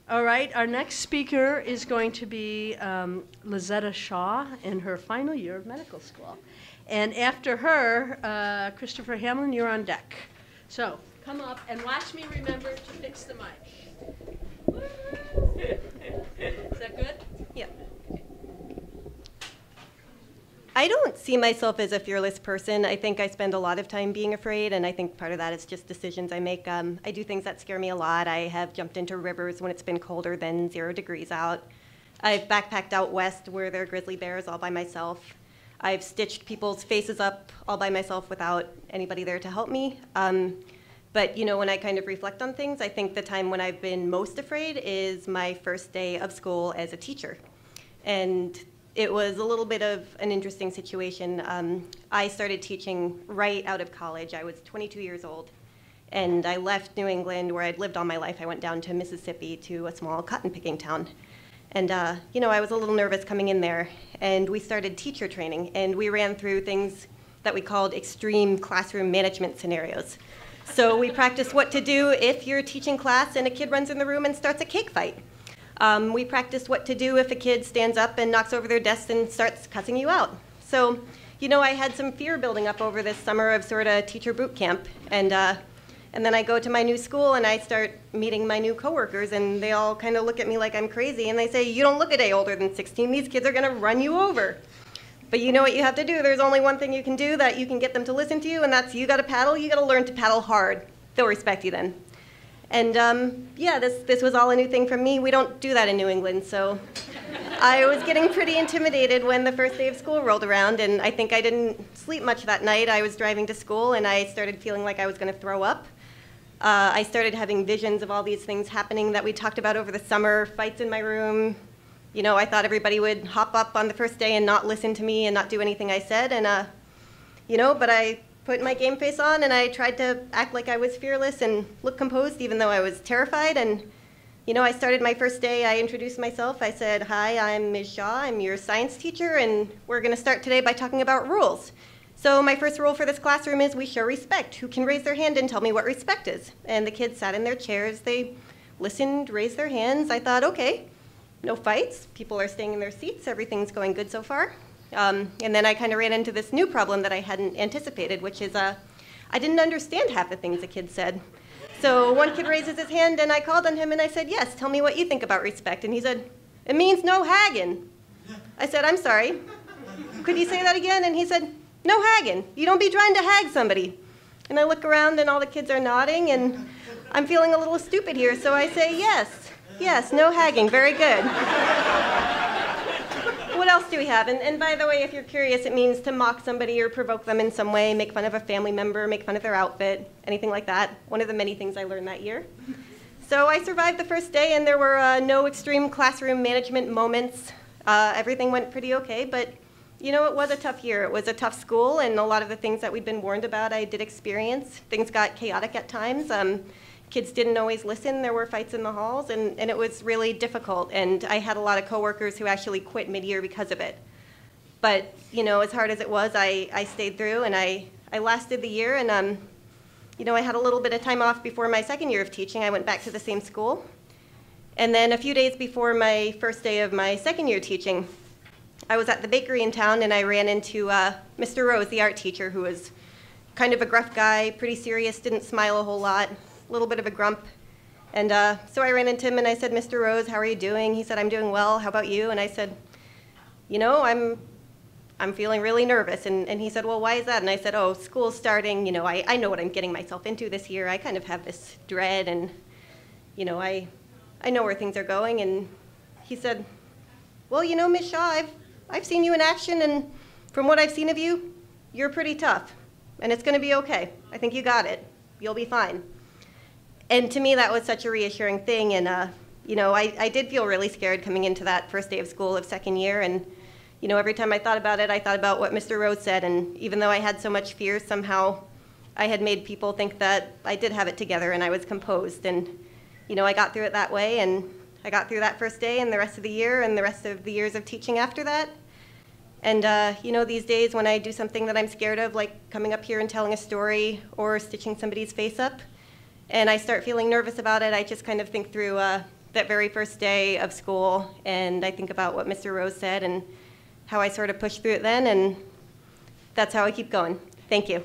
All right, our next speaker is going to be Lisetta Shaw in her final year of medical school. And after her, Christopher Hamlin, you're on deck. So come up and watch me remember to fix the mic. Is that good? Yeah. I don't see myself as a fearless person. I think I spend a lot of time being afraid, and I think part of that is just decisions I make. I do things that scare me a lot. I have jumped into rivers when it's been colder than 0 degrees out. I've backpacked out west where there are grizzly bears all by myself. I've stitched people's faces up all by myself without anybody there to help me. But when I kind of reflect on things, I think the time when I've been most afraid is my first day of school as a teacher. And it was a little bit of an interesting situation. I started teaching right out of college. I was 22 years old, and I left New England, where I'd lived all my life. I went down to Mississippi to a small cotton picking town. And, I was a little nervous coming in there, and we started teacher training, and we ran through things that we called extreme classroom management scenarios. So we practiced what to do if you're teaching class and a kid runs in the room and starts a cake fight. We practiced what to do if a kid stands up and knocks over their desk and starts cussing you out. So, I had some fear building up over this summer of sort of teacher boot camp. And then I go to my new school and I start meeting my new coworkers, and they all kind of look at me like I'm crazy, and they say, "You don't look a day older than 16. These kids are going to run you over." But you know what you have to do? There's only one thing you can do that you can get them to listen to you, and that's you got to paddle. You got to learn to paddle hard. They'll respect you then. And this was all a new thing for me. We don't do that in New England, so I was getting pretty intimidated when the first day of school rolled around, and I think I didn't sleep much that night. I was driving to school, and I started feeling like I was going to throw up. I started having visions of all these things happening that we talked about over the summer, fights in my room. I thought everybody would hop up on the first day and not listen to me and not do anything I said, and but I put my game face on, and I tried to act like I was fearless and look composed, even though I was terrified. And, I started my first day, I introduced myself. I said, "Hi, I'm Ms. Shaw. I'm your science teacher, and we're going to start today by talking about rules. So my first rule for this classroom is we show respect. Who can raise their hand and tell me what respect is?" And the kids sat in their chairs. They listened, raised their hands. I thought, okay, no fights. People are staying in their seats. Everything's going good so far. And then I kind of ran into this new problem that I hadn't anticipated, which is I didn't understand half the things the kids said. So one kid raises his hand, and I called on him, and I said, "Yes, tell me what you think about respect." And he said, "It means no hagging." I said, "I'm sorry. Could you say that again?" And he said, "No hagging. You don't be trying to hag somebody." And I look around, and all the kids are nodding, and I'm feeling a little stupid here, so I say, yes, no hagging. Very good. What else do we have? And by the way, if you're curious, it means to mock somebody or provoke them in some way, make fun of a family member, make fun of their outfit, anything like that. One of the many things I learned that year. So I survived the first day, and there were no extreme classroom management moments. Everything went pretty okay, but it was a tough year. It was a tough school, and a lot of the things that we'd been warned about I did experience. Things got chaotic at times. Kids didn't always listen. There were fights in the halls, and it was really difficult. And I had a lot of coworkers who actually quit mid-year because of it. But, as hard as it was, I stayed through, and I lasted the year. And, I had a little bit of time off before my second year of teaching. I went back to the same school. And then a few days before my first day of my second year teaching, I was at the bakery in town, and I ran into Mr. Rose, the art teacher, who was kind of a gruff guy, pretty serious, didn't smile a whole lot. A little bit of a grump. And so I ran into him, and I said, "Mr. Rose, how are you doing?" He said, "I'm doing well. How about you?" And I said, I'm feeling really nervous. And he said, "Well, why is that?" And I said, "Oh, school's starting. I know what I'm getting myself into this year. I kind of have this dread, and, I know where things are going." And he said, "Well, Ms. Shaw, I've seen you in action, and from what I've seen of you, you're pretty tough, and it's going to be okay. I think you got it. You'll be fine." And to me, that was such a reassuring thing. And, I did feel really scared coming into that first day of school of second year. And, every time I thought about it, I thought about what Mr. Rose said. And even though I had so much fear, somehow I had made people think that I did have it together and I was composed. And, I got through it that way. And I got through that first day and the rest of the year and the rest of the years of teaching after that. And, these days when I do something that I'm scared of, like coming up here and telling a story or stitching somebody's face up, and I start feeling nervous about it, I just kind of think through that very first day of school, and I think about what Mr. Rose said and how I sort of pushed through it then, and that's how I keep going. Thank you.